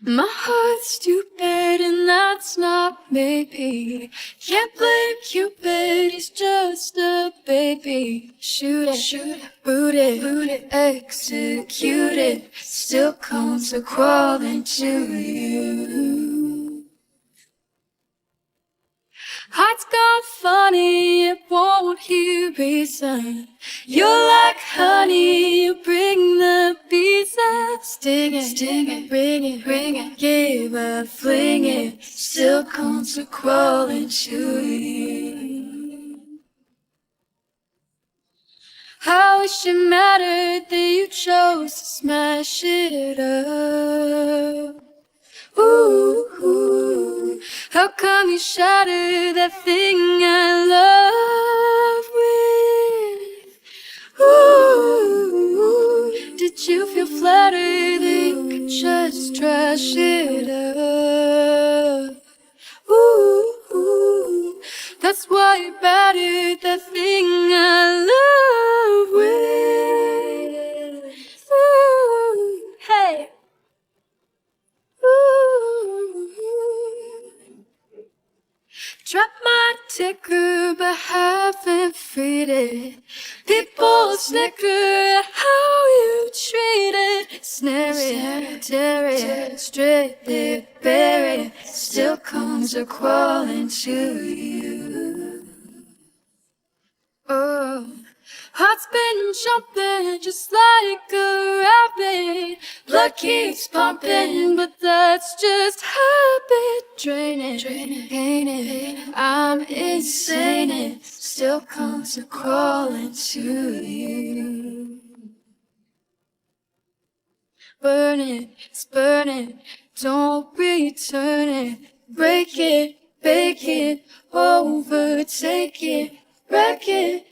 My heart's stupid and that's not maybe. Can't blame Cupid, he's just a baby. Shoot it, boot it, execute it. Still comes a crawling to you. Heart's gone funny, it won't hear reason. You're like honey, you bring the bees and sting it, ring it, give a fling it. Still comes a crawling to you. I wish it mattered that you chose to smash it up. Ooh, how come you shattered that thing I love with? Ooh, did you feel flattered that you could just trash it up? Ooh, that's why you battered that thing I love with. Ooh, hey. Drop my ticker, but haven't freed it. People snicker at how you treat it. Snare it, tear it, strip it, bear it. Still comes a crawling to you. Oh, heart's been jumping just like a rabbit. Blood keeps pumping, but that's just habit. Drain it, pain it, I'm insane. It still comes a crawling to you. Burn it, it's burning, don't return it. Break it, bake it, overtake it. Wreck it,